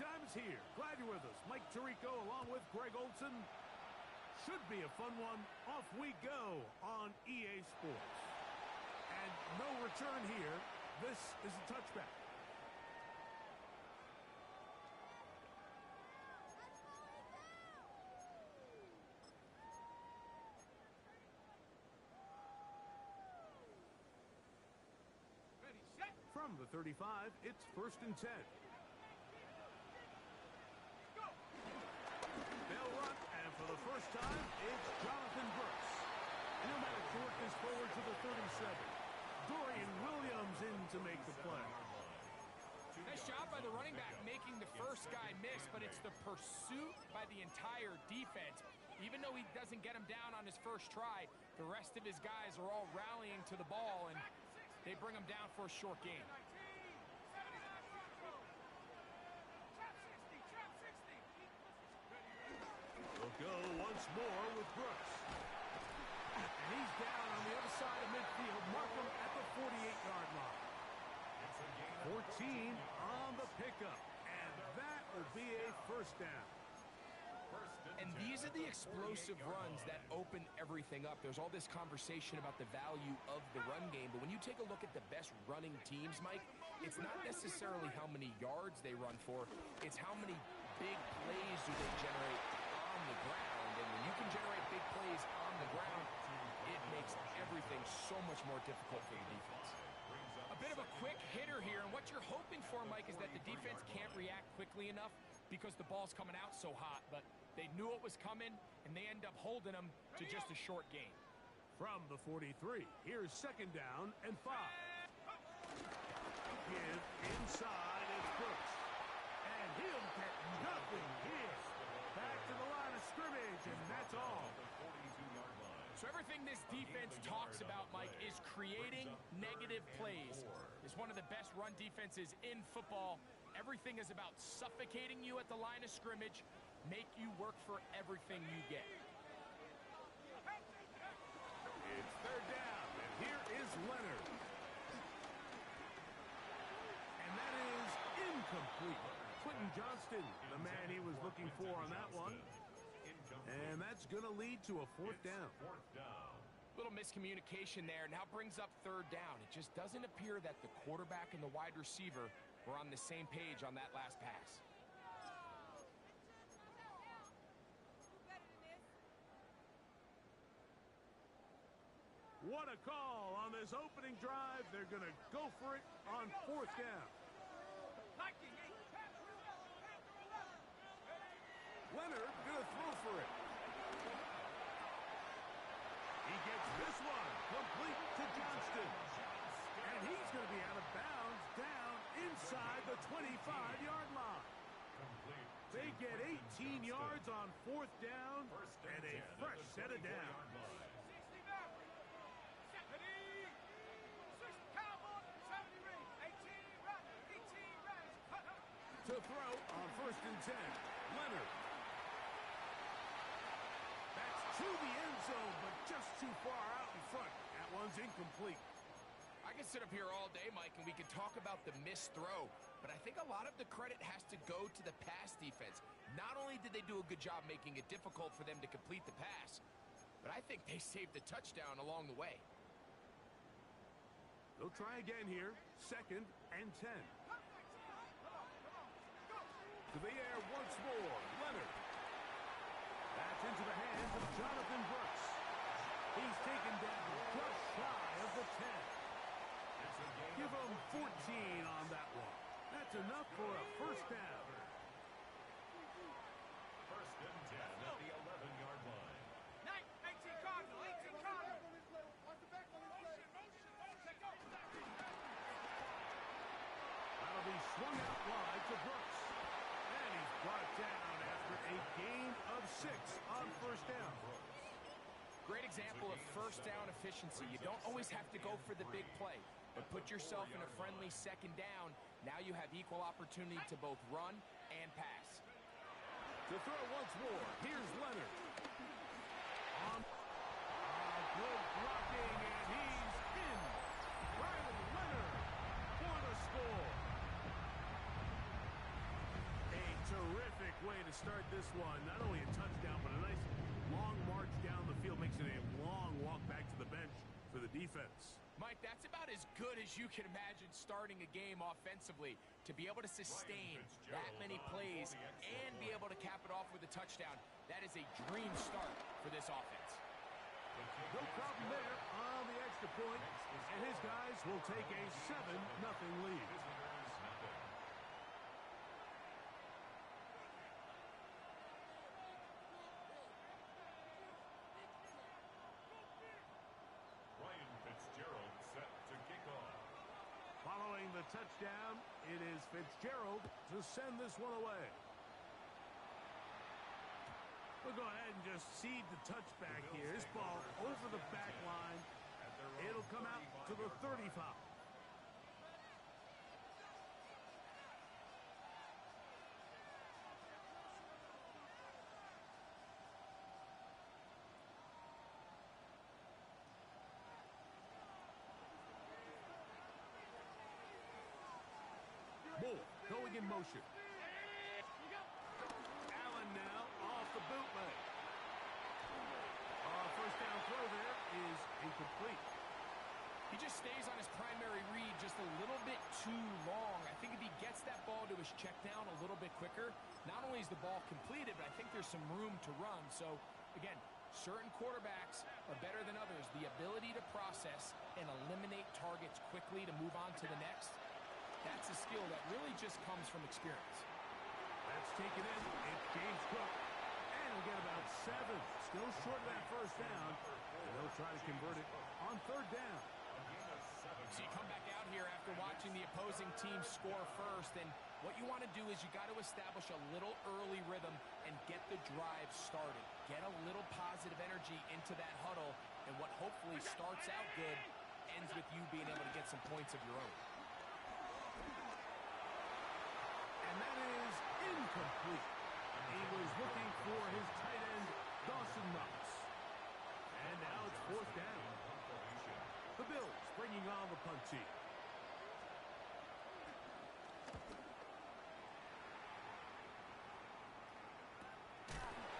time is here. Glad you're with us. Mike Tirico along with Greg Olson. Should be a fun one. Off we go on EA Sports. And no return here. This is a touchback. From the 35, it's 1st and 10. They'll run, and for the first time, it's Jonathan Brooks. And he'll manage to work this forward to the 37. Dorian Williams in to make the play. Nice job by the running back making the first guy miss, but it's the pursuit by the entire defense. Even though he doesn't get him down on his first try, the rest of his guys are all rallying to the ball, and they bring him down for a short gain. We'll go once more with Brooks. And he's down on the other side of midfield. Markham at the 48-yard line. 14 on the pickup. And that will be a first down. And these are the explosive runs that open everything up. There's all this conversation about the value of the run game, but when you take a look at the best running teams, Mike, it's not necessarily how many yards they run for, it's how many big plays do they generate on the ground. And when you can generate big plays on the ground, it makes everything so much more difficult for the defense. A bit of a quick hitter here, and what you're hoping for, Mike, is that the defense can't react quickly enough because the ball's coming out so hot, but they knew it was coming, and they end up holding them to just a short gain. From the 43, here's 2nd down and 5. Give inside, it's Brooks. And he'll get nothing here. Back to the line of scrimmage, and that's all. So everything this defense talks about, Mike, is creating negative plays. It's one of the best run defenses in football. Everything is about suffocating you at the line of scrimmage, make you work for everything you get. It's 3rd down, and here is Leonard. And that is incomplete. Quentin Johnston, the man he was looking for on that one. And that's going to lead to a 4th down. Little miscommunication there. Now brings up 3rd down. It just doesn't appear that the quarterback and the wide receiver were on the same page on that last pass. What a call on this opening drive. They're going to go for it on 4th down. Leonard going to throw for it. He gets this one complete to Johnston. And he's going to be out of bounds down inside the 25-yard line. They get 18 yards on 4th down and a fresh set of downs. To throw on 1st and 10, Leonard. That's to the end zone, but just too far out in front. That one's incomplete. I can sit up here all day, Mike, and we can talk about the missed throw, but I think a lot of the credit has to go to the pass defense. Not only did they do a good job making it difficult for them to complete the pass, but I think they saved the touchdown along the way. They'll try again here. 2nd and 10. To the air once more, Leonard. That's into the hands of Jonathan Brooks. He's taken down just shy of the 10. Give him 14 on that one. That's enough for a 1st down. 1st and 10 at the 11-yard line. 18 Cardinal, 18 Cardinal. That'll be swung out wide to Brooks. And he's brought down after a gain of 6 on 1st down. Great example of 1st down efficiency. You don't always have to go for the big play, but put yourself in a friendly 2nd down. Now you have equal opportunity to both run and pass. To throw once more, here's Leonard. Good blocking, and he's in. Riley Leonard for the score. A way to start this one. Not only a touchdown, but a nice long march down the field. Makes it a long walk back to the bench for the defense. Mike, that's about as good as you can imagine starting a game offensively. To be able to sustain that many plays and be able to cap it off with a touchdown, that is a dream start for this offense. No problem there on the extra point, and his guys will take a 7-0 lead. Following the touchdown, it is Fitzgerald to send this one away. We'll go ahead and just cede the touchback here. This ball over the back line. It'll come out to the 35. Bull going in motion. Allen now off the bootleg. First down throw there is incomplete. He just stays on his primary read just a little bit too long. I think if he gets that ball to his check down a little bit quicker, not only is the ball completed, but I think there's some room to run. So, again, certain quarterbacks are better than others. The ability to process and eliminate targets quickly to move on to the next, that's a skill that really just comes from experience. That's taken in. It's James Cook. And he'll get about 7. Still short of that first down. And they'll try to convert it on third down. So you come back out here after watching the opposing team score first, and what you want to do is you got to establish a little early rhythm and get the drive started. Get a little positive energy into that huddle, and what hopefully starts out good ends with you being able to get some points of your own. And that is incomplete. He was looking for his tight end, Dawson Knox. And now it's fourth down. The Bills bringing on the punt team.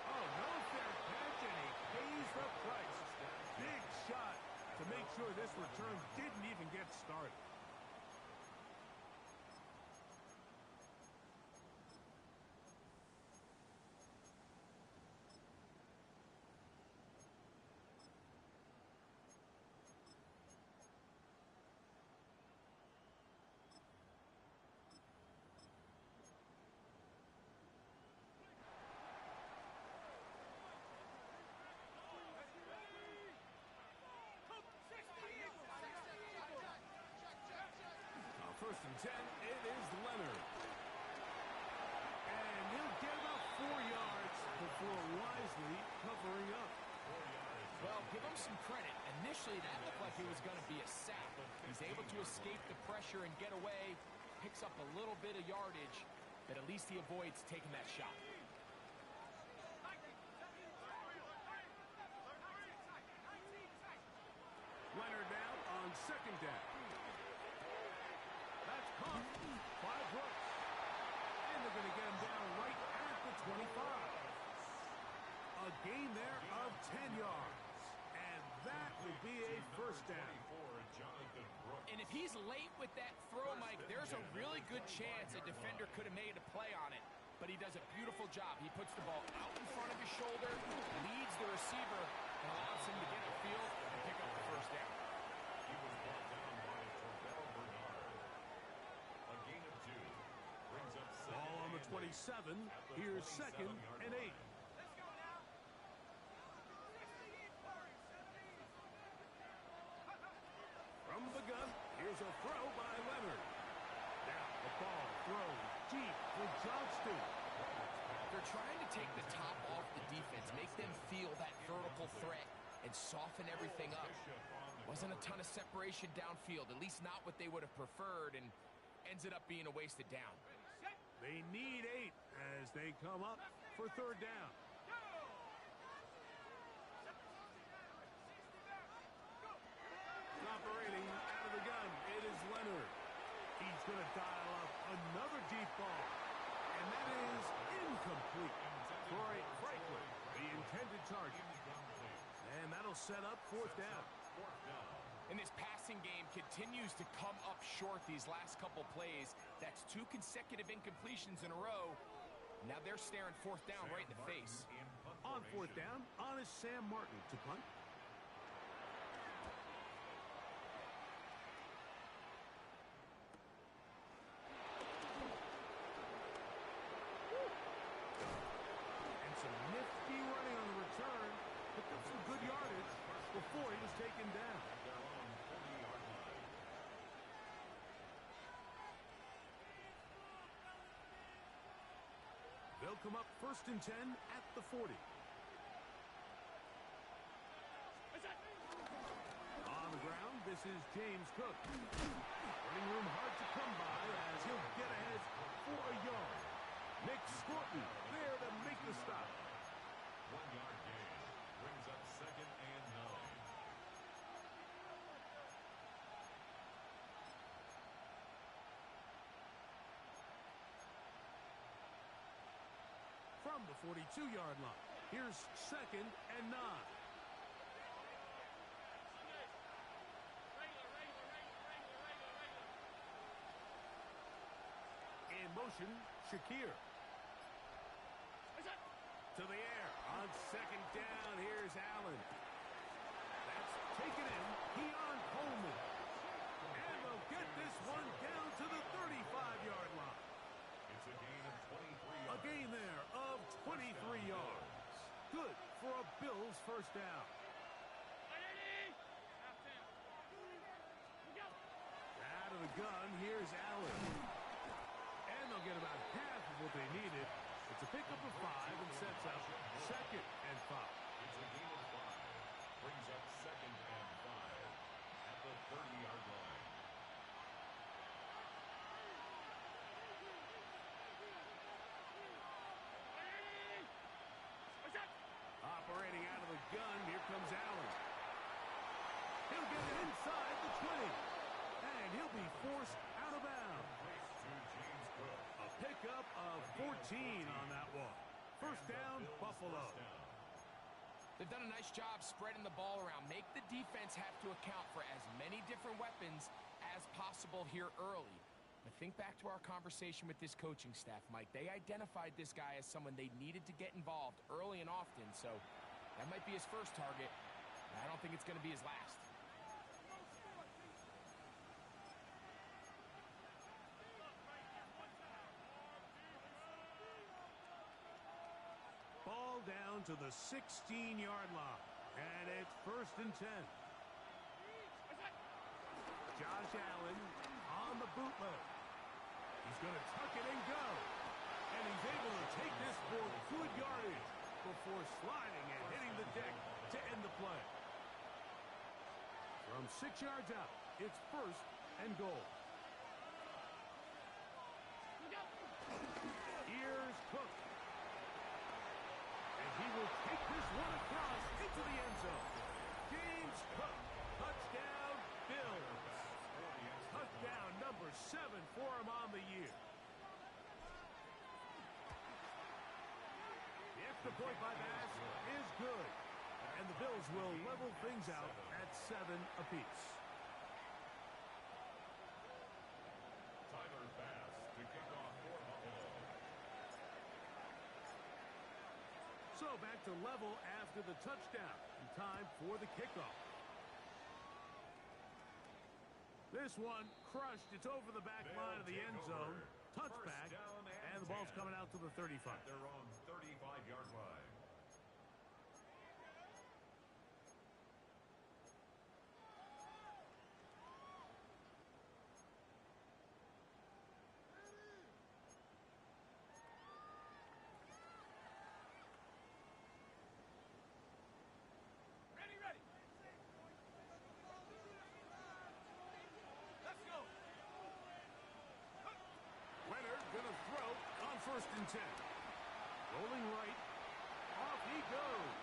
Oh, no fair catch, and he pays the price. Big shot to make sure this return didn't even get started. First and 10, it is Leonard. And he'll get about 4 yards before wisely covering up. Well, give him some credit. Initially, that looked like it was going to be a sack. He's able to escape the pressure and get away, picks up a little bit of yardage, but at least he avoids taking that shot. Leonard now on second down. That's caught by Brooks. And they're going to get him down right at the 25. A gain there of 10 yards. And that will be a first down. And if he's late with that throw, Mike, there's a really good chance a defender could have made a play on it. But he does a beautiful job. He puts the ball out in front of his shoulder, leads the receiver, and allows him to get upfield and pick up the first down. He was brought down by Terrell Bernard. A gain of 2. Brings up Ball on the 27. Here's second and 8. From the gun, here's a throw by Leonard. Now the ball thrown deep for Johnston. They're trying to take the top off the defense, make them feel that vertical threat, and soften everything up. Wasn't a ton of separation downfield, at least not what they would have preferred, and ends it up being a wasted down. They need 8 as they come up for third down. Operating out of the gun, it is Leonard. He's going to dial up another deep ball. And that is incomplete. Troy Franklin, the intended target. And that'll set up fourth down. And this passing game continues to come up short these last couple plays. That's 2 consecutive incompletions in a row. Now they're staring fourth down right in the face. On fourth down, honest Sam Martin to punt. And some nifty running on the return. Picked up some good yardage before he was taken down. They'll come up 1st and 10 at the 40. On the ground, this is James Cook. Running room hard to come by as he'll get ahead for a yard. Nick Scorton there to make the stop. 1-yard gain brings up 2nd and 9. From the 42-yard line, here's 2nd and 9. In motion, Shakir. To the air. On 2nd down, here's Allen. That's taken in. Keon Coleman. And they'll get this one down to the 35-yard line. It's a gain of 23 yards. A gain there of 23 yards. Good for a Bills first down. Out of the gun, here's Allen. And they'll get about half of what they needed. It's a pickup of 5 and sets up 2nd and 5. It's a gain of 5. Brings up 2nd and 5 at the 30-yard line. Operating out of the gun, here comes Allen. He'll get it inside the 20. And he'll be forced out of bounds. To James Cook. A pickup of 14 on that one. First down, Buffalo. They've done a nice job spreading the ball around. Make the defense have to account for as many different weapons as possible here early. But think back to our conversation with this coaching staff, Mike. They identified this guy as someone they needed to get involved early and often, so that might be his first target. I don't think it's going to be his last. Ball down to the 16-yard line. And it's 1st and 10. Josh Allen on the bootleg. He's going to tuck it and go. And he's able to take this for good yardage before sliding and hitting the deck to end the play. From 6 yards out, it's 1st and goal. Here's Cook. And he will take this one across into the end zone. James Cook, touchdown, Bills. Touchdown number 7 for him on the year. The extra point by Bass is good. And the Bills will level things out at 7 apiece. Tyler Bass to kick off for Buffalo. So back to level after the touchdown. And time for the kickoff. This one crushed. It's over the back line of the end zone. Touchback. And the ball's coming out to the 35. At their own 35-yard line. Ready, ready. Let's go. Leonard gonna throw on 1st and 10. Rolling right. Off he goes.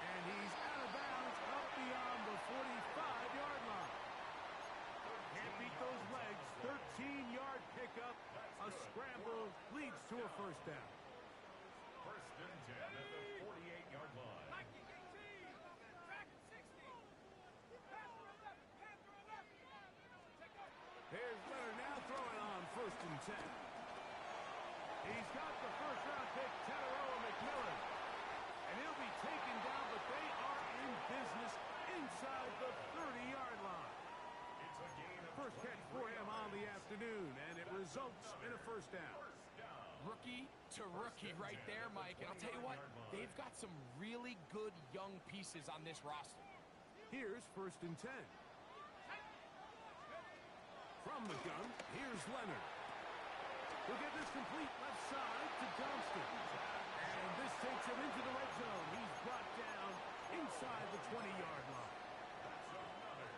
And he's out of bounds up beyond the 45-yard line. Can't beat those legs. 13-yard pickup. A scramble leads to first down. First and 10 at the 48-yard line. Mikey, 18. Back at 60. Panther 11. Panther 11. Take over. Here's Leonard now throwing on first and 10. He's got the first-round pick, Teteroa McMillan. And he'll be taken down, but they are in business inside the 30-yard line. It's a gain of First catch for him on the afternoon, and it results in a first down. Rookie to rookie right there, Mike. And I'll tell you what, they've got some really good young pieces on this roster. Here's first and 10. From the gun, here's Leonard. He'll get this complete left side to Johnston. And this takes him into the red zone. He's brought down inside the 20-yard line.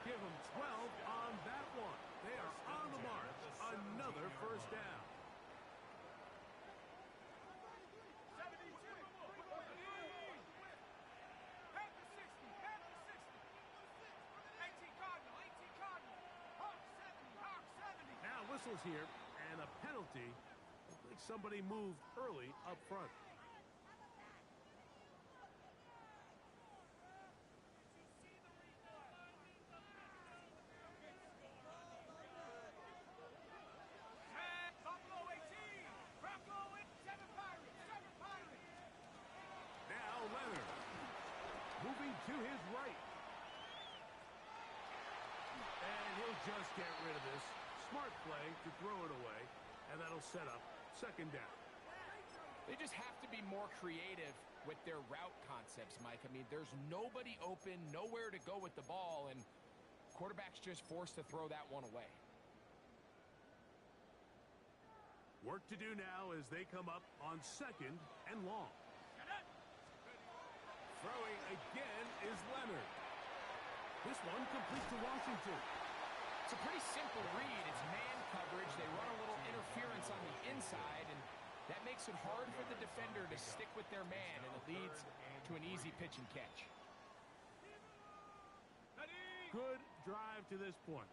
Give him 12 on that one. They are on the march. Another first down. 72. Panther 60. Panther 60. 18 Cardinal. 18 Cardinal. Hawk 70. Hawk 70. Now whistles here, and a penalty. Looks like somebody moved early up front. Buffalo 18. Bronco 7 Pirates. 7 Pirates. Now Leonard. Moving to his right. And he'll just get rid of this. Smart play to throw it away. And that'll set up second down. They just have to be more creative with their route concepts, Mike. I mean, there's nobody open, nowhere to go with the ball, and quarterback's just forced to throw that one away. Work to do now as they come up on second and long. Throwing again is Leonard. This one complete to Washington. It's a pretty simple read. It's man coverage. They run a little interference on the inside, and that makes it hard for the defender to stick with their man, and it leads to an easy pitch and catch. Good drive to this point.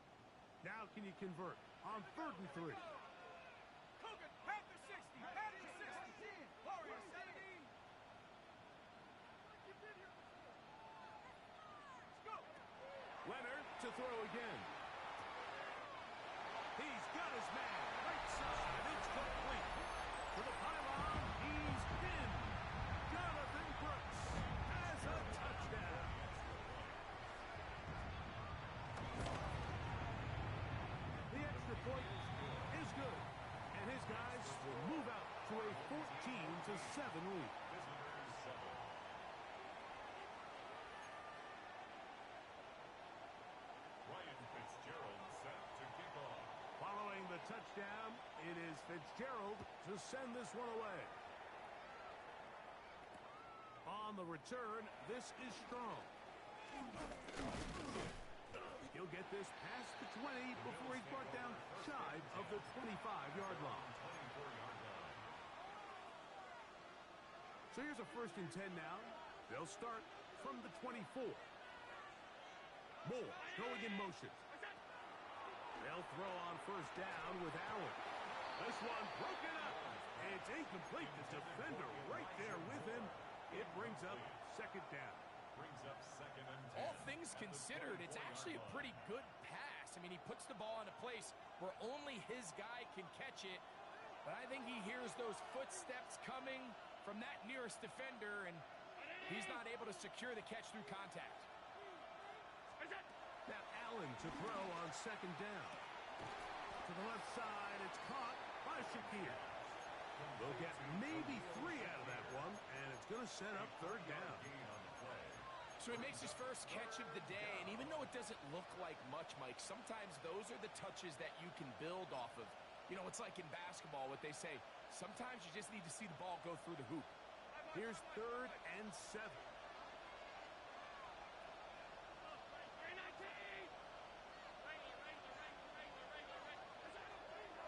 Now can you convert on 3rd and 3? Cougar. Panther 60. Panther 60. Warrior 70. Let's go. Leonard to throw again. He's got his man. Right side. It's complete. To the pylon. He's in. Jonathan Brooks has a touchdown. The extra point is good. And his guys will move out to a 14-7 lead. Visitors 7. Ryan Fitzgerald set to kick off. Following the touchdown, it is Fitzgerald to send this one away. On the return, this is Strong. He'll get this past the 20 before he's brought down shy of the 25-yard line. 24-yard line. So here's a 1st and 10 now. They'll start from the 24. Moore going in motion. They'll throw on 1st down with Allen. This one broken up. It's incomplete. The defender right there with him. It brings up 2nd down. Brings up 2nd and 10. All things considered, it's actually a pretty good pass. I mean, he puts the ball in a place where only his guy can catch it. But I think he hears those footsteps coming from that nearest defender, and he's not able to secure the catch through contact. Now Allen to throw on 2nd down. To the left side, it's caught by Shakir. They'll get maybe 3 out of that one, and it's going to set up 3rd down. Gain on the play. So he makes his first catch of the day, and even though it doesn't look like much, Mike, sometimes those are the touches that you can build off of. You know, it's like in basketball, what they say, sometimes you just need to see the ball go through the hoop. Here's 3rd and 7.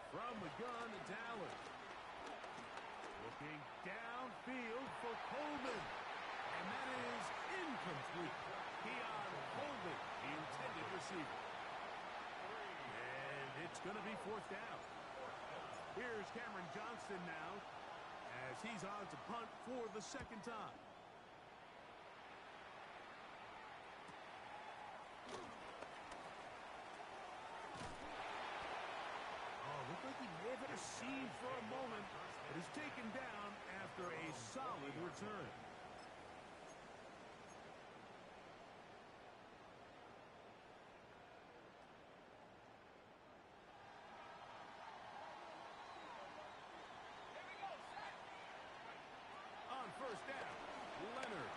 From the gun, it's Allen. Looking downfield for Coleman. And that is incomplete. Keon Coleman, the intended receiver. And it's going to be 4th down. Here's Cameron Johnston now. as he's on to punt for the second time. Oh, looked like he may have hit a seam for a moment, but is taken down after a solid return. On first down, Leonard.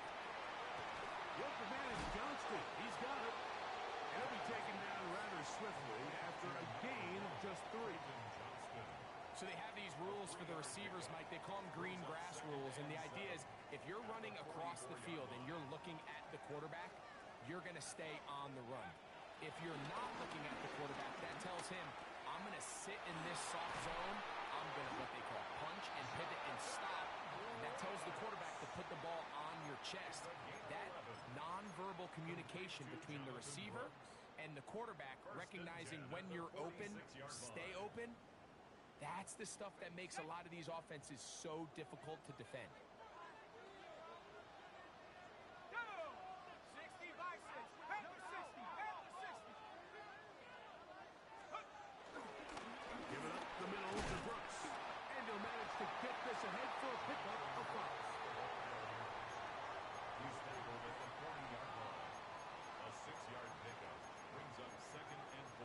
The open man is Johnston. He's got it. And he'll be taken down rather swiftly after a gain of just 3. So they have these rules for the receivers, Mike. They call them green grass rules. And the idea is if you're running across the field and you're looking at the quarterback, you're going to stay on the run. If you're not looking at the quarterback, that tells him, I'm going to sit in this soft zone. I'm going to what they call punch and pivot and stop. And that tells the quarterback to put the ball on your chest. That nonverbal communication between the receiver and the quarterback, recognizing when you're open, stay open, that's the stuff that makes a lot of these offenses so difficult to defend. 60 Bisons. Panthers 60. Panthers 60. Give it up the middle to Brooks. And he'll manage to get this ahead for a pickup of 5. He's tackled at the 40-yard line. A 6-yard pickup brings up 2nd and 4.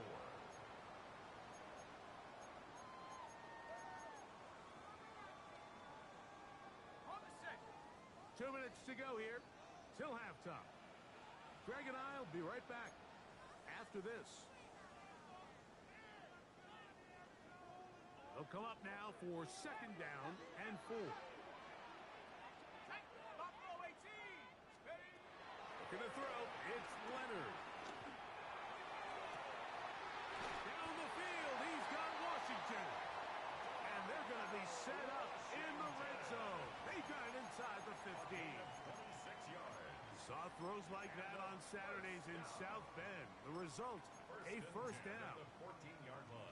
On the 6. 2 minutes to go here till halftime. Greg and I will be right back after this. They'll come up now for 2nd down and 4. Buffalo 18. Steady. Looking to throw. It's Leonard. Down the field, he's got Washington. And they're going to be set up in the red zone. They got it inside the 15. 26 yards. Saw throws like that on Saturdays in South Bend. The result, a first down. At the 14-yard line.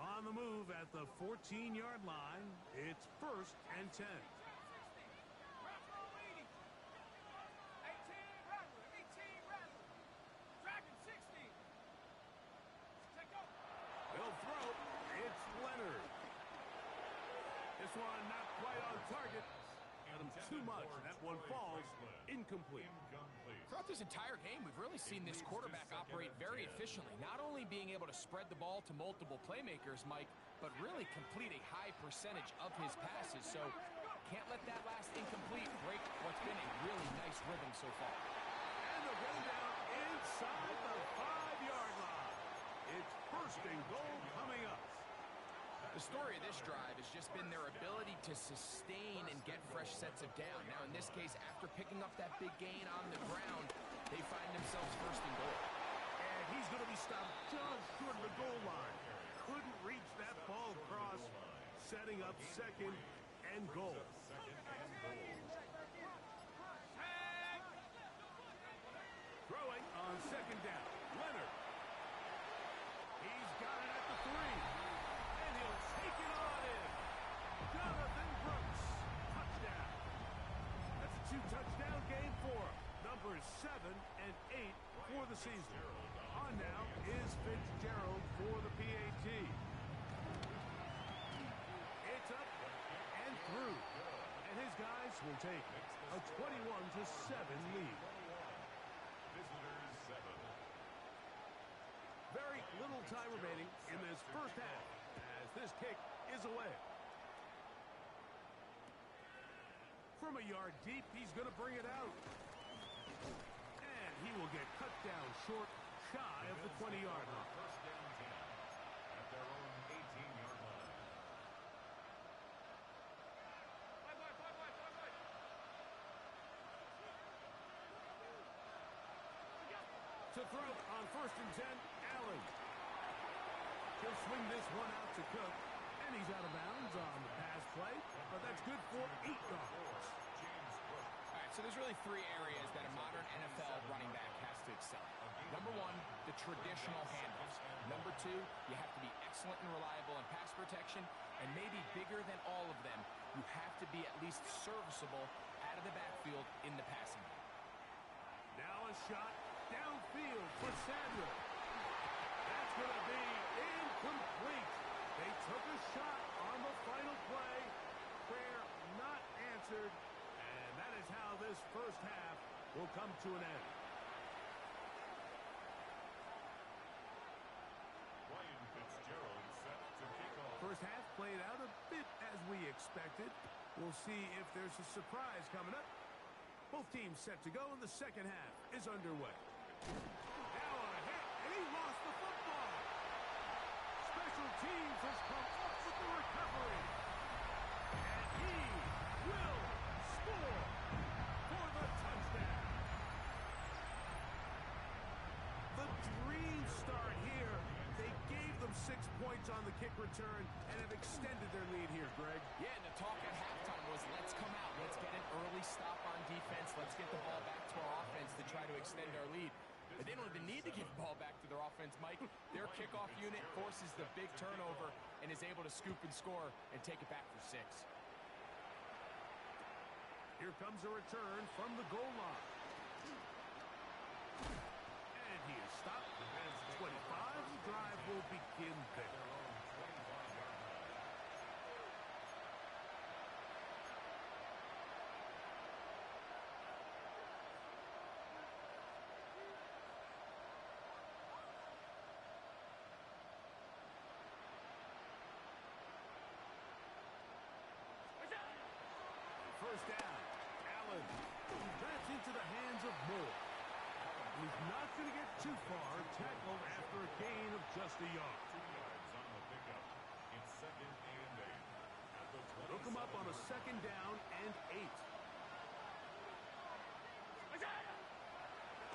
On the move at the 14-yard line, it's 1st and 10. 60. Buffalo 80. 18 Rattler. 18 Rattler. Dragon 60. Take over. They'll throw. It's Leonard. This one not quite on target. Got him too much. That one falls incomplete. Throughout this entire game, we've really seen this quarterback operate very efficiently, not only being able to spread the ball to multiple playmakers, Mike, but really complete a high percentage of his passes. So can't let that last incomplete break what's been a really nice rhythm so far. And they're going down inside the 5-yard line. It's 1st and goal coming up. The story of this drive has just been their ability to sustain and get fresh sets of down. Now, in this case, after picking up that big gain on the ground, they find themselves 1st and goal. And he's going to be stopped just short of the goal line. Couldn't reach that ball across, setting up 2nd and goal. Throwing on 2nd down, Leonard. He's got it at the 3. And he'll take it on in. Jonathan Brooks. Touchdown. That's a 2-touchdown game for him. Numbers 7 and 8 for the season. On now is Fitzgerald for the PAT. It's up and through. And his guys will take a 21-7 lead. Visitors 7. Very little time remaining in this first half as this kick is away. From a yard deep, he's going to bring it out. And he will get cut down short, shy of the 20-yard line. 1st down 10 at their own 18-yard line. To throw on 1st and 10, Allen. He'll swing this one out to Cook, and he's out of bounds on the pass play, but that's good for 8 yards. James Cook. All right, So there's really three areas that a modern NFL running back has to excel at. Number one, the traditional handoffs. Number two, you have to be excellent and reliable in pass protection. And maybe bigger than all of them, you have to be at least serviceable out of the backfield in the passing game. Now a shot downfield for Samuel. That's going to be incomplete. They took a shot on the final play. Prayer not answered. And that is how this first half will come to an end. Ryan Fitzgerald set to kick off. First half played out a bit as we expected. We'll see if there's a surprise coming up. Both teams set to go, and the second half is underway. Now a hit, and he lost the football. Special teams has come up with the recovery. And he will score for the touchdown. The dream start here. They gave them 6 points on the kick return and have extended their lead here, Greg. Yeah, and the talk at halftime was, let's come out, let's get an early stop on defense, let's get the ball back to our offense to try to extend our lead. But they don't even need to give the ball back to their offense, Mike. Their kickoff unit forces the big turnover and is able to scoop and score and take it back for 6. Here comes a return from the goal line. And he is stopped. As 25, the drive will begin there. First down, Allen. That's into the hands of Moore. He's not going to get too far, tackled after a gain of just a yard. 2 yards on the pickup. It's 2nd and 8. At the 27. Look him up on a 2nd down and 8.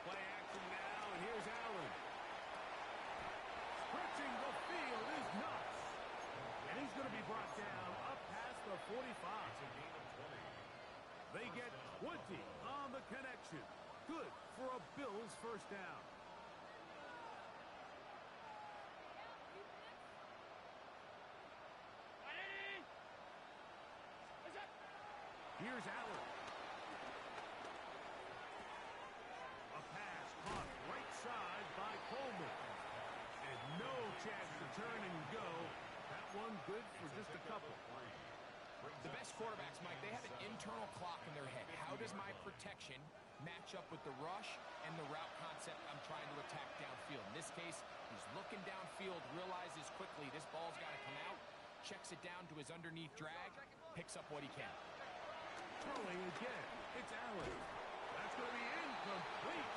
Play action now, and here's Allen. Stretching the field is nuts. And he's going to be brought down up past the 45. It's a gain of 20. They get 20 on the connection. Good for a Bills first down. Here's Allen. A pass caught right side by Coleman. And no chance to turn and go. That one good for just a couple. The best quarterbacks, Mike, they have an internal clock in their head. How does my protection match up with the rush and the route concept I'm trying to attack downfield? In this case, he's looking downfield, realizes quickly this ball's got to come out, checks it down to his underneath drag, picks up what he can. Throwing again. It's Allen. That's going to be incomplete.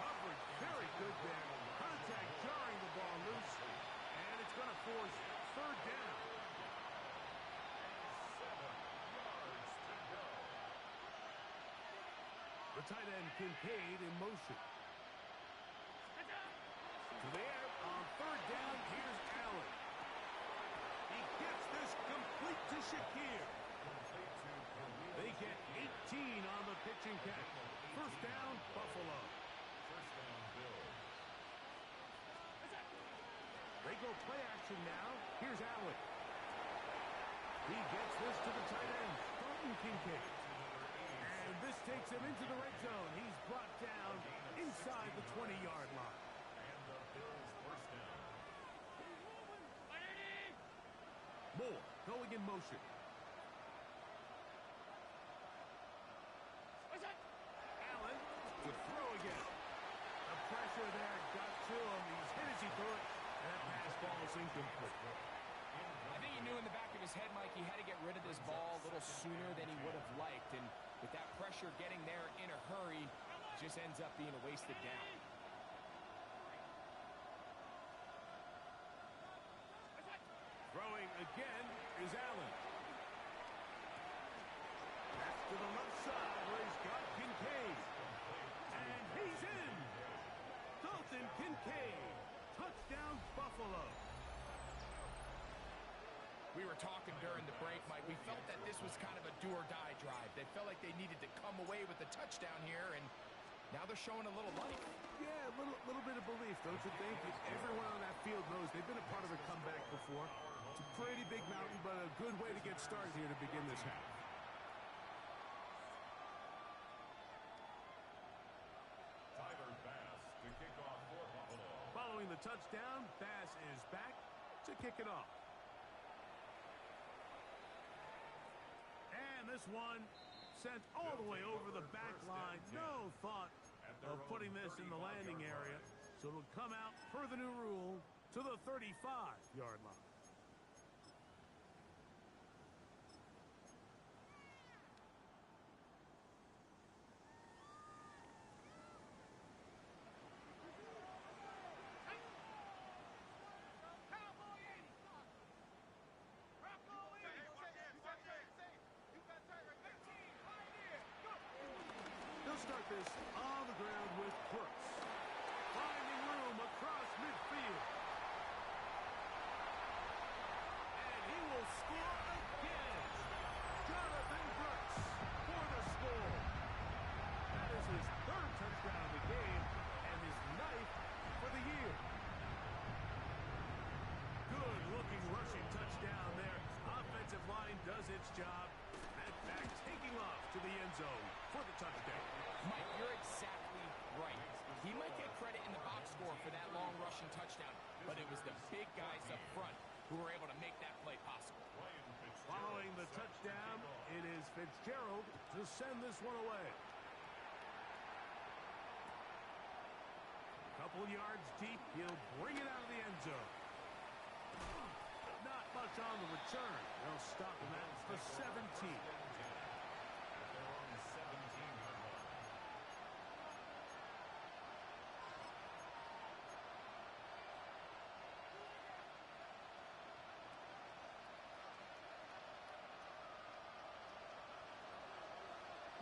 Coverage very good there. Contact jarring the ball loose. And it's going to force 3rd down. 7 yards to go. The tight end Kincaid in motion. To the air on 3rd down. Here's Allen. He gets this complete to Shakir. They get 18 on the pitching catch. First down, Buffalo. First down, Bills. They go play action now. Here's Allen. He gets this to the tight end, Dalton Kincaid. And this takes him into the red zone. He's brought down inside the 20-yard line. And the Bills first down. Moore going in motion. Allen to throw again. The pressure there got to him. He's hit as he threw it. And that pass ball is incomplete. I think he knew in the back of his head, Mike, he had to get rid of this ball a little sooner than he would have liked. And with that pressure getting there in a hurry, it just ends up being a wasted down. Throwing again is Allen. That's to the left side where he's got Kincaid. And he's in. Dalton Kincaid. Touchdown, Buffalo. We were talking during the break, Mike. We felt that this was kind of a do-or-die drive. They felt like they needed to come away with a touchdown here, and now they're showing a little life. Yeah, a little bit of belief, don't you think? Everyone on that field knows they've been a part of a comeback before. It's a pretty big mountain, but a good way to get started here to begin this half. Tyler Bass to kick off for Buffalo. Following the touchdown, Bass is back to kick it off. And this one sent all the way over the back line. No thought of putting this in the landing area. So it'll come out per the new rule to the 35-yard line. Start this on the ground with Brooks. Finding room across midfield. And he will score again. Jonathan Brooks for the score. That is his third touchdown of the game and his ninth for the year. Good looking rushing touchdown there. Offensive line does its job. And back taking off to the end zone for the touchdown. Mike, you're exactly right. He might get credit in the box score for that long rushing touchdown, but it was the big guys up front who were able to make that play possible. Following the touchdown, it is Fitzgerald to send this one away. A couple yards deep, he'll bring it out of the end zone. Not much on the return. They'll stop him at the 17.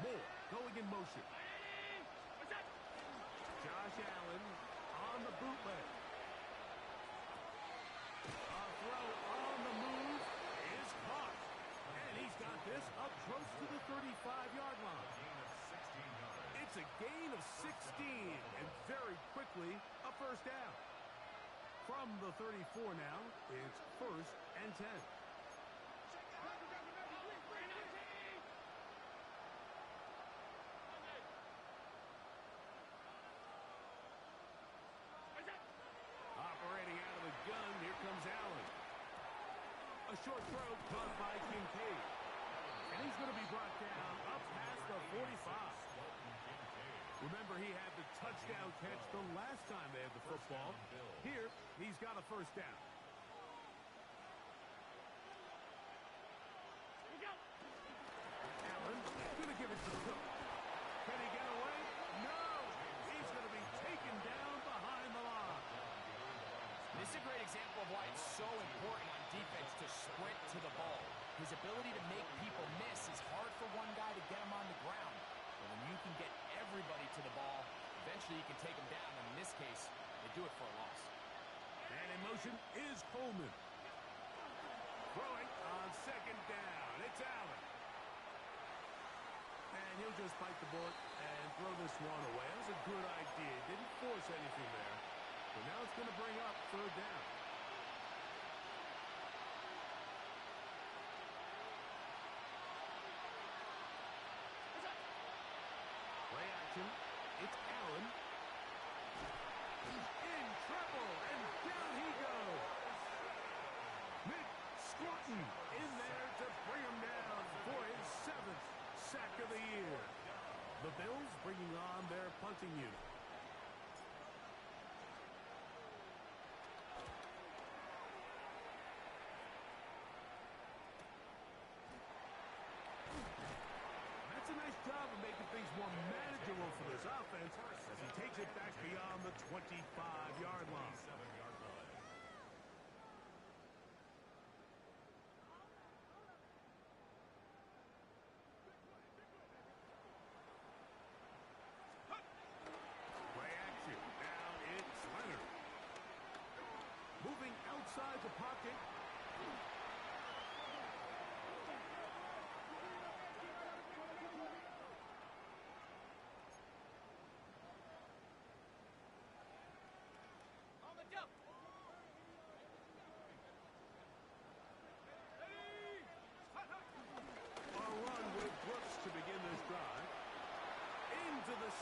Moore going in motion. Josh Allen on the bootleg. A throw on the move is caught. And he's got this up close to the 35-yard line. It's a gain of 16, and very quickly a first down. From the 34 now, it's 1st and 10. Operating out of the gun, here comes Allen. A short throw caught by Kincaid. And he's going to be brought down up past the 45. Remember, he had the touchdown catch the last time they had the football. Here, he's got a first down. Allen going to give it to Cook. Can he get away? No! He's going to be taken down behind the line. This is a great example of why it's so important on defense to sprint to the ball. His ability to make people miss is hard for one guy to get him on the ground. But when you can get everybody to the ball, eventually you can take them down. And in this case, they do it for a loss. And in motion is Coleman. Throwing on second down. It's Allen. And he'll just bite the bullet and throw this one away. That was a good idea. Didn't force anything there. But now it's going to bring up third down. Play action. It's Allen. He's in trouble, and down he goes. Mick Scruton in there to bring him down for his 7th sack of the year. The Bills bringing on their punting unit. That's a nice job of making things more manageable for this offense as he takes it back beyond the 25-yard line. Play action. Now it's Leonard. Moving outside the pocket.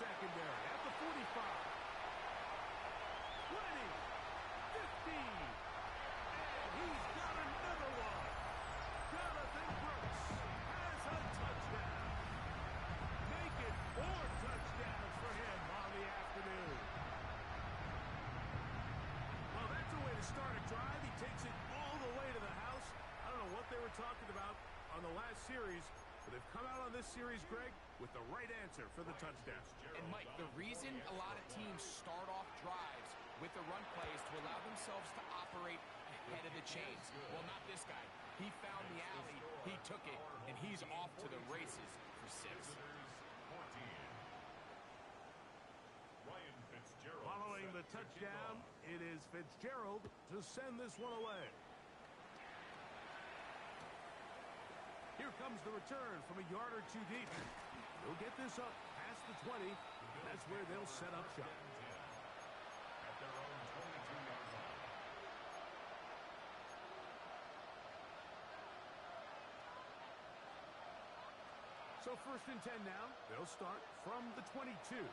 secondary at the 45. 20, 15, and he's got another one. Jonathan Brooks has a touchdown. Make it 4 touchdowns for him on the afternoon. Well, that's a way to start a drive. He takes it all the way to the house. I don't know what they were talking about on the last series, but they've come out on this series, Greg, with the right answer for the touchdown. And, Mike, the reason a lot of teams start off drives with the run play is to allow themselves to operate ahead of the chains. Well, not this guy. He found the alley, he took it, and he's off to the races for 6. Following the touchdown, it is Fitzgerald to send this one away. Here comes the return from a yard or two deep. He'll get this up past the 20. That's where they'll set up shop. At their own 22-yard line. So 1st and 10 now. They'll start from the 22.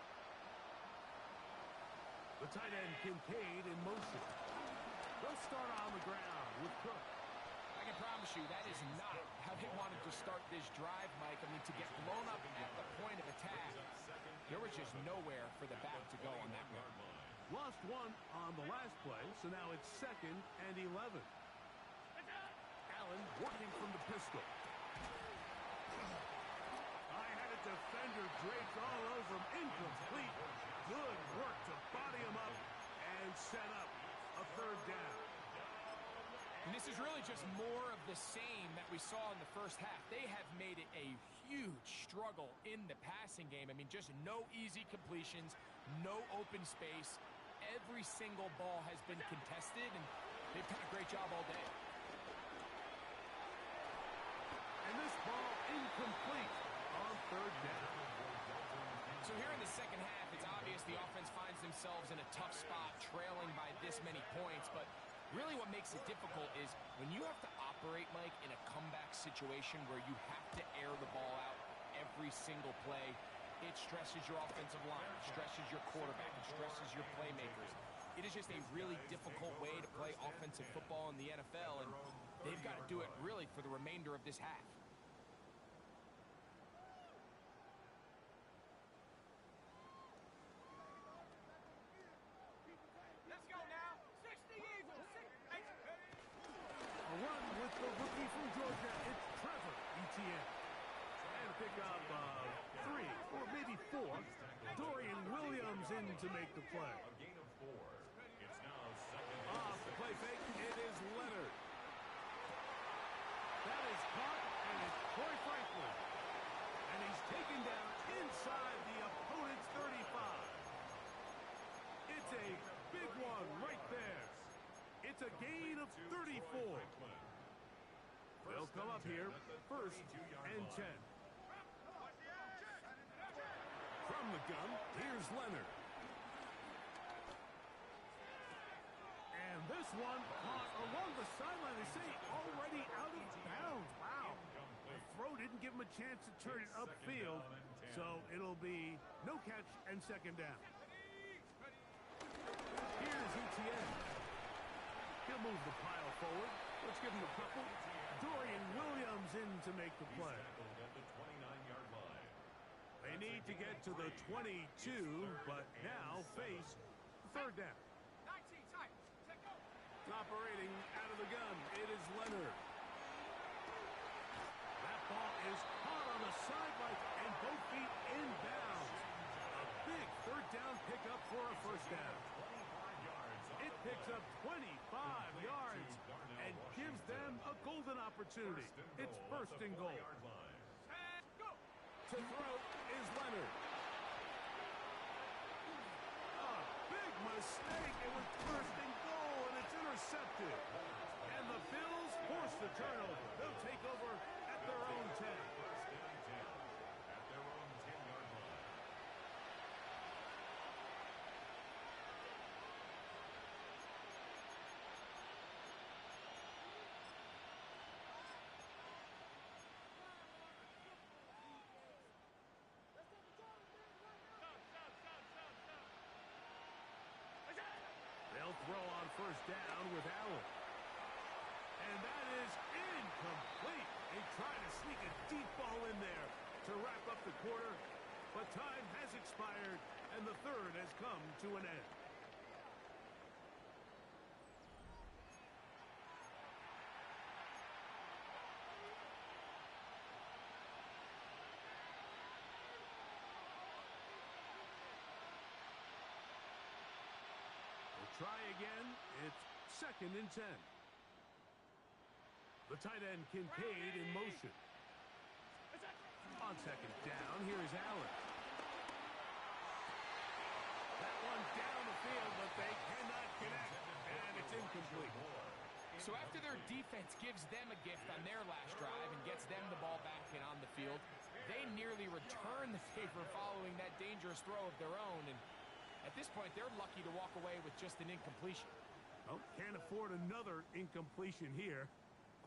The tight end Kincaid in motion. They'll start on the ground with Cook. I can promise you that is not how they wanted to start this drive, Mike. I mean, to get blown up at the point of attack, there was just nowhere for the back to go on that run. Lost one on the last play, so now it's 2nd and 11. Allen working from the pistol. I had a defender draped all over him. Incomplete. Good work to body him up and set up a 3rd down. And this is really just more of the same that we saw in the first half. They have made it a huge struggle in the passing game. I mean, just no easy completions, no open space. Every single ball has been contested, and they've done a great job all day. And this ball incomplete on 3rd down. So here in the second half, it's obvious the offense finds themselves in a tough spot, trailing by this many points, but really what makes it difficult is when you have to operate, Mike, in a comeback situation where you have to air the ball out every single play, it stresses your offensive line, it stresses your quarterback, it stresses your playmakers. It is just a really difficult way to play offensive football in the NFL, and they've got to do it really for the remainder of this half. Let's go now. 60 Eagles. A run with the rookie from Georgia. It's Trevor Etienne. And pick up 3 or maybe 4. Dorian Williams in to make the play. A gain of 4. It's now 2nd. Off the play fake, it is Leonard. That is caught, and it's Troy Franklin. And he's taken down inside the opponent's 35. It's a big one right there. It's a gain of 34. They'll come up here, 1st and 10. From the gun, here's Leonard. And this one caught along the sideline. They say already out of bounds. Wow. The throw didn't give him a chance to turn it upfield, so it'll be no catch and 2nd down. Here's Etienne. He'll move the pile forward. Let's give him a couple. Dorian Williams in to make the play. At the 29-yard line. They need to get to the 22, but now face 3rd down. 19 tight. Take go. Operating out of the gun, it is Leonard. That ball is caught on the sideline and both feet inbounds. A big 3rd down pickup for a 1st down. It picks up 25 yards and gives them a golden opportunity. It's 1st and goal. And go. To throw is Leonard. A big mistake. It was 1st and goal, and it's intercepted. And the Bills force the turnover. They'll take over at their own 10. At their own 10-yard line. first down with Allen. And that is incomplete. They try to sneak a deep ball in there to wrap up the quarter, but time has expired, and the third has come to an end. Try again. It's 2nd and 10. The tight end Kincaid in motion. On 2nd down, here is Allen. That one down the field, but they cannot connect, and it's incomplete. So after their defense gives them a gift on their last drive and gets them the ball back and on the field, they nearly return the favor following that dangerous throw of their own, and at this point, they're lucky to walk away with just an incompletion. Oh, can't afford another incompletion here.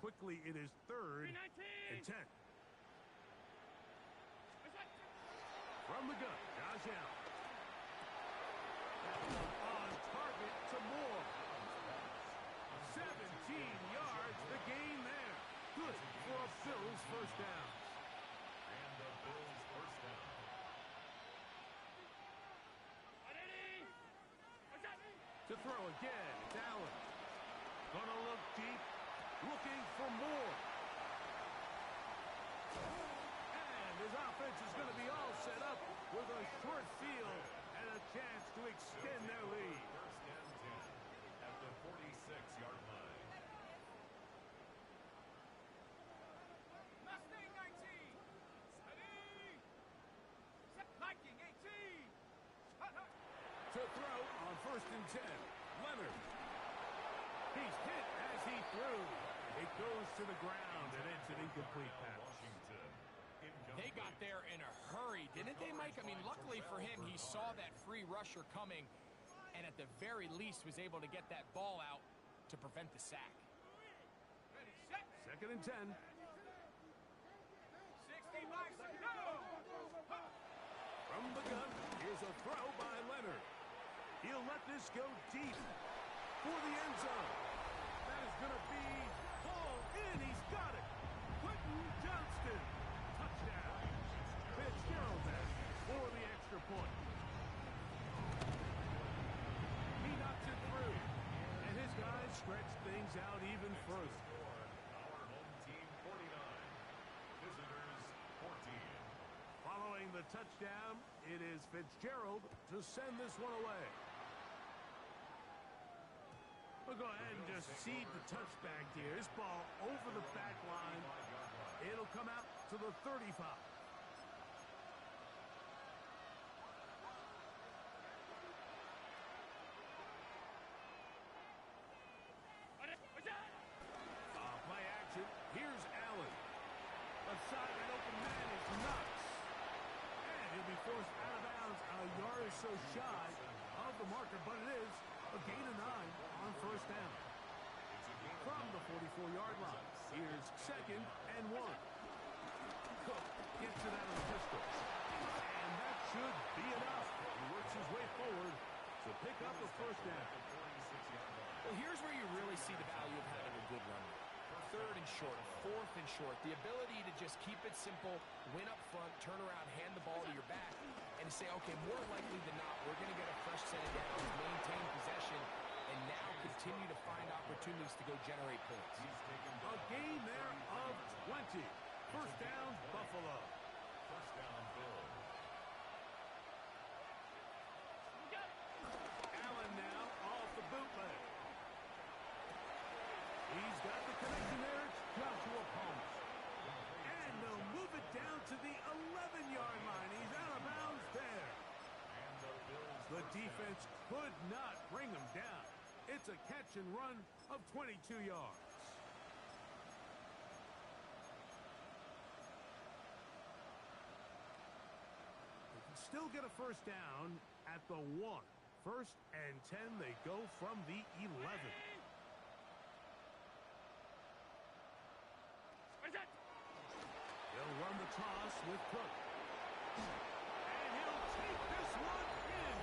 Quickly, it is 3rd and 10. From the gun, Josh Allen. That one on target to Moore. 17 yards, the gain there. Good for a Bills first down. And the Bills first down. To throw again, it's Allen. Gonna look deep, looking for more. And his offense is gonna be all set up with a short field and a chance to extend their lead. First and 10 at the 46-yard line. Mustang 19. Steady. Viking 18. To throw on 1st and 10, Leonard. He's hit as he threw. It goes to the ground, and it's an incomplete pass. Washington. They got there in a hurry, didn't they, Mike? I mean, luckily for him, he saw that free rusher coming and at the very least was able to get that ball out to prevent the sack. Ready, set. 2nd and 10. 60 Bison, go! From the gun, here's a throw by Leonard. He'll let this go deep for the end zone. That is going to be ball in. He's got it. Quentin Johnston. Touchdown. Fitzgerald there for the extra point. He knocks it through. And his guys stretch things out even further. Our home team 49. Visitors 14. Following the touchdown, it is Fitzgerald to send this one away. We'll go ahead and just seed the touchback here. This ball over the back line. It'll come out to the 35. Play action. Here's Allen. A side and open man is Knox. And he'll be forced out of bounds a yard or so shy of the marker, but it is a gain of 9 on 1st down. From the 44-yard line, here's 2nd and 1. Cook gets it out of the pistol. And that should be enough. He works his way forward to pick up a first down. Well, here's where you really see the value of having a good run. 3rd and short, 4th and short. The ability to just keep it simple, win up front, turn around, hand the ball to your back, and say, okay, more likely than not, we're going to get a fresh set of downs, maintain possession, and now continue to find opportunities to go generate points. A gain there of 20. First down, Buffalo. First down, Bills. Allen now off the bootleg. He's got the connection there. It's Joshua Palmer. And they'll move it down to the 11-yard line. He's out of bounds there. And the Bills The defense could not bring him down. It's a catch and run of 22 yards. They can still get a first down at the 1. 1st and 10, they go from the 11. He'll run the toss with Cook. And he'll take this one in.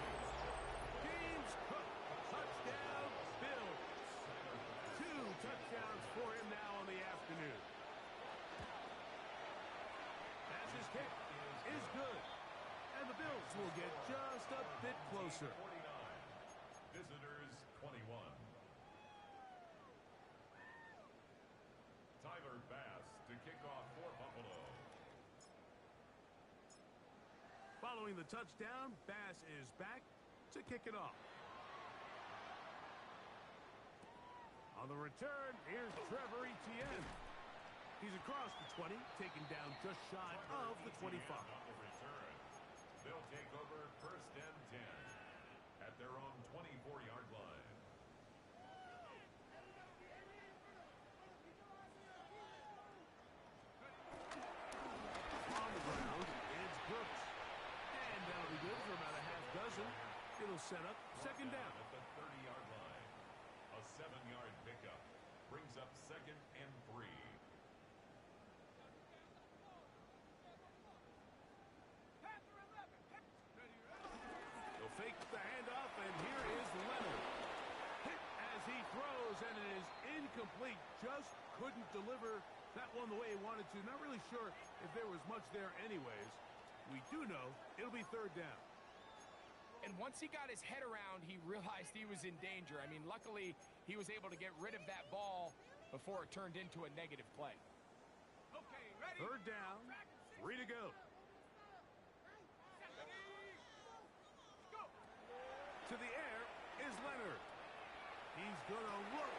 James Cook, touchdown, Bills. just a bit closer. 49. Visitors 21. Tyler Bass to kick off for Buffalo. Following the touchdown, Bass is back to kick it off. On the return, here's Trevor Etienne. He's across the 20, taken down just shy of the 25. On the return, they'll take over first and 10 at their own 24-yard line. On the ground, it's Brooks. And that'll be good for about a half dozen. It'll set up second down. At the 30-yard line, a 7-yard pickup brings up second and 3. Panther 11. They'll fake the handoff, and here is Leonard. Hit as he throws, and it is incomplete. Just couldn't deliver that one the way he wanted to. Not really sure if there was much there anyways. We do know it'll be third down. And once he got his head around, he realized he was in danger. I mean, luckily, he was able to get rid of that ball before it turned into a negative play. Okay, ready? Third down, 3 to go. Go. To the air is Leonard. He's going to look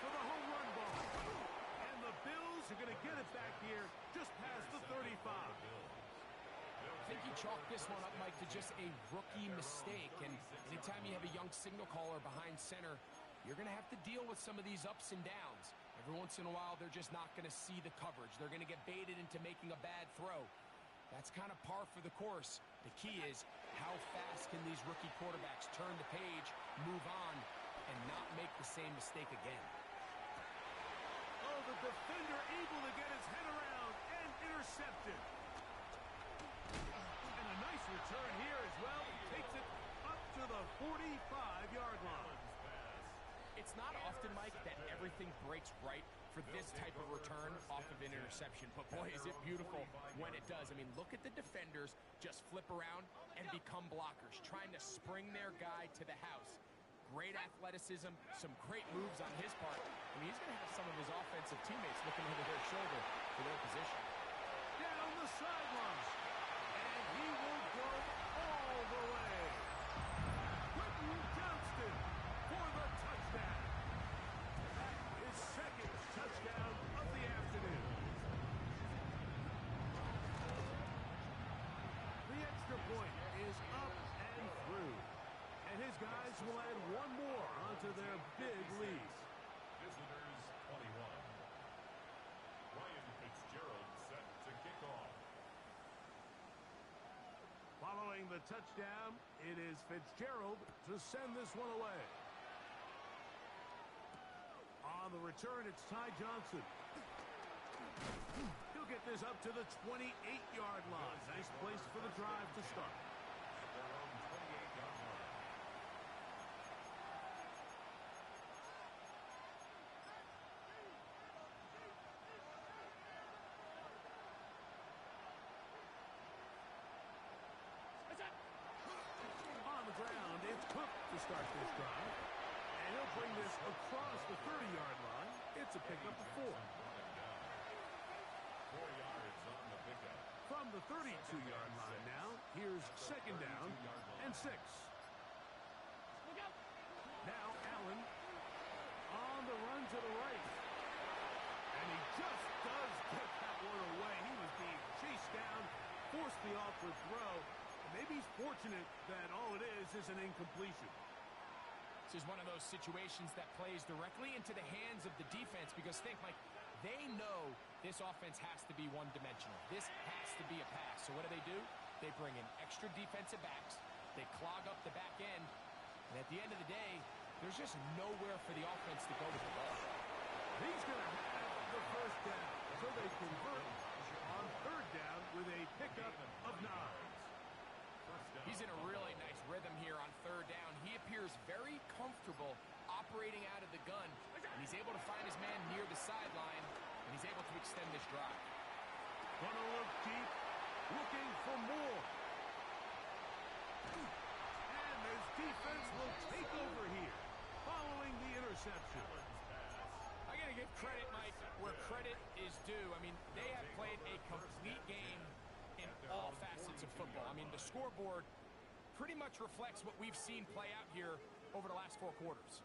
for the home run ball. And the Bills are going to get it back here just past the 35. I think he chalked this one up, Mike, to just a rookie mistake. And anytime you have a young signal caller behind center, you're going to have to deal with some of these ups and downs. Every once in a while, they're just not going to see the coverage. They're going to get baited into making a bad throw. That's kind of par for the course. The key is how fast can these rookie quarterbacks turn the page, move on, and not make the same mistake again. Oh, the defender able to get his head around and intercepted. And a nice return here as well. Takes it up to the 45-yard line. It's not often, Mike, that everything breaks right for this type of return off of an interception. But boy, is it beautiful when it does. I mean, look at the defenders just flip around and become blockers, trying to spring their guy to the house. Great athleticism, some great moves on his part. I mean, he's going to have some of his offensive teammates looking over their shoulder for their position. Down the sidelines. And he will go all the way. Quentin Johnston for the touchdown. That is second touchdown of the afternoon. The extra point is up and through. And his guys will add one more onto their big lead. Visitors 21. Ryan Fitzgerald set to kick off. Following the touchdown, it is Fitzgerald to send this one away. On the return, it's Ty Johnson. He'll get this up to the 28-yard line. Nice place for the drive to start. At their own 28-yard line. On the ground, it's Cook to start this drive. And he'll bring this across the 30-yard line. It's a pickup of 4. 4 yards on the pickup. From the 32-yard line now, here's second down and 6. Now Allen on the run to the right. And he just does get that one away. He was being chased down, forced the awkward throw. Maybe he's fortunate that all it is an incompletion. This is one of those situations that plays directly into the hands of the defense because think, Mike, they know this offense has to be one-dimensional. This has to be a pass. So what do? They bring in extra defensive backs. They clog up the back end. And at the end of the day, there's just nowhere for the offense to go with the ball. He's going to have the first down. So they convert on third down with a pickup of 9. He's in a really nice rhythm here on third down. He appears very comfortable operating out of the gun, and he's able to find his man near the sideline, and he's able to extend this drive. Gonna look deep, looking for more. interception. I got to give credit, Mike, where credit is due. I mean, they have played a complete game in all facets of football. I mean, the scoreboard pretty much reflects what we've seen play out here over the last 4 quarters.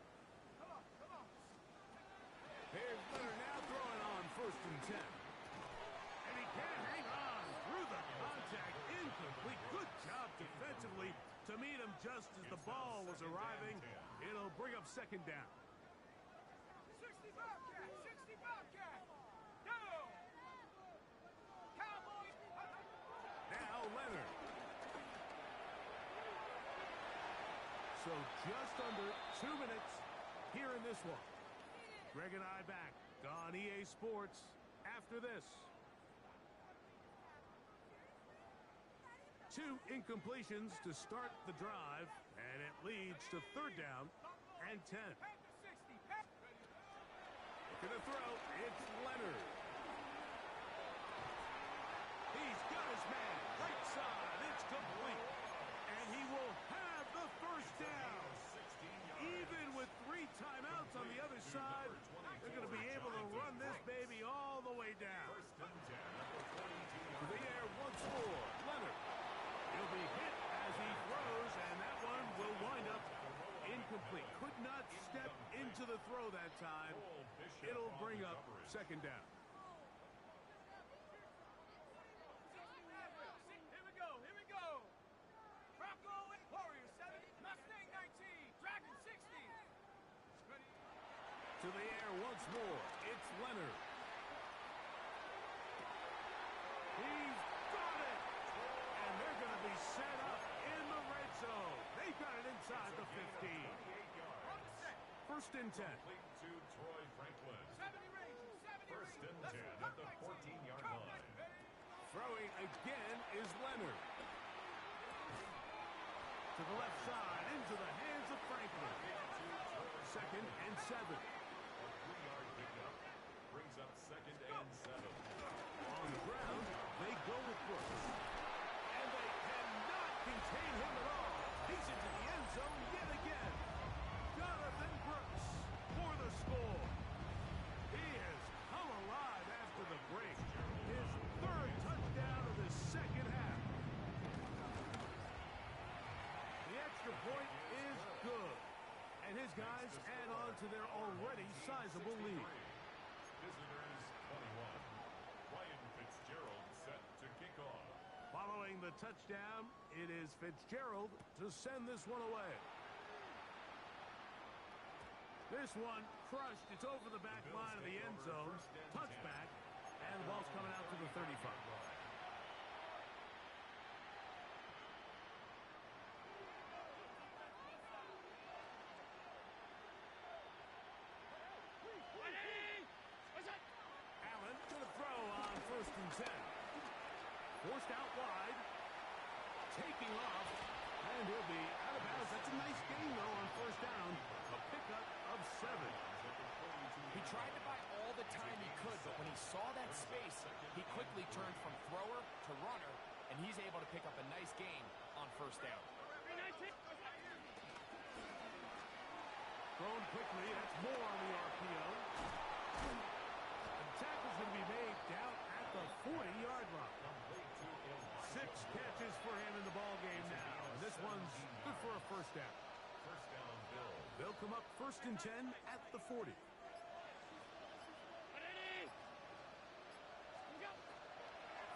Here's Leonard now throwing on 1st and 10. And he can't hang on through the contact. Incomplete. Good job defensively to meet him just as the ball was arriving. It'll bring up 2nd down. 60 Bobcat, 60 Bobcat. Go! Cowboys. Now Leonard. So just under 2 minutes here in this one. Greg and I back on EA Sports after this. 2 incompletions to start the drive, and it leads to 3rd down and 10. Panthers 60. Looking to throw, it's Leonard. He's got his man, right side, it's complete. And he will have the 1st down. Even with 3 timeouts on the other side, they're going to be able to run this baby all the way down. To the air once more, Leonard. He'll be hit as he throws, and that one will wind up incomplete. Could not step into the throw that time. It'll bring up 2nd down. Here we go, here we go. Bronco and Warriors 7, Mustang 19, Dragon 60. To the air once more, it's Leonard. He's got it! And they're going to be set up in the red zone. They've got it inside the 15. 1st and 10. Complete to Troy Franklin. 70 Rangers, 70 First and Rangers. 10 at the 14-yard line. Throwing again is Leonard. To the left side, into the hands of Franklin. 2nd and 7. A 3-yard pickup brings up 2nd and 7. On the ground, they go with Brooks. And they cannot contain him at all. He's into the end zone yet again. Jonathan Brooks for the score. He has come alive after the break. His 3rd touchdown of the 2nd half. The extra point is good. And his guys add on to their already sizable lead. Visitors 21. Ryan Fitzgerald set to kick off. Following the touchdown, it is Fitzgerald to send this one away. This one crushed. It's over the back line of the end zone. Touchback. And the ball's coming out to the 35. Allen to the throw on 1st and 10. Forced out wide. Taking off. And he'll be out of bounds. That's a nice gain, though, on 1st down. A pickup of 7. He tried to buy all the time he could, but when he saw that space, he quickly turned from thrower to runner, and he's able to pick up a nice gain on 1st down. Thrown quickly. That's more on the RPO. The tackle's going to be made down at the 40-yard line. 6 catches for him in the ball game now. And this one's good for a 1st down. First down, Bill. They'll come up 1st and 10 at the 40.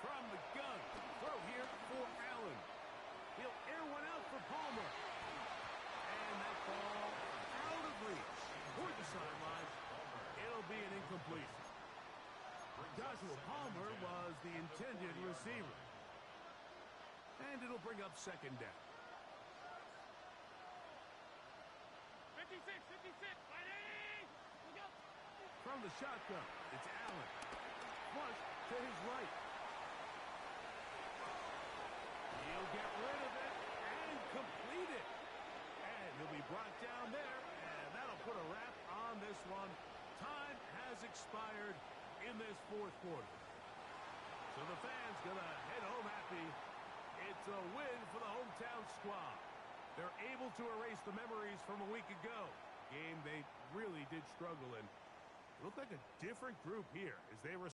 From the gun. Throw here for Allen. He'll air one out for Palmer. And that ball out of reach. Toward the sideline. It'll be an incompletion. Joshua Palmer was the intended receiver. And it'll bring up 2nd down. 56, 56, From the shotgun, it's Allen. Flush to his right. He'll get rid of it and complete it. And he'll be brought down there, and that'll put a wrap on this one. Time has expired in this 4th quarter. So the fans gonna head home happy. It's a win for the hometown squad. They're able to erase the memories from a week ago. Game they really did struggle, and it looked like a different group here as they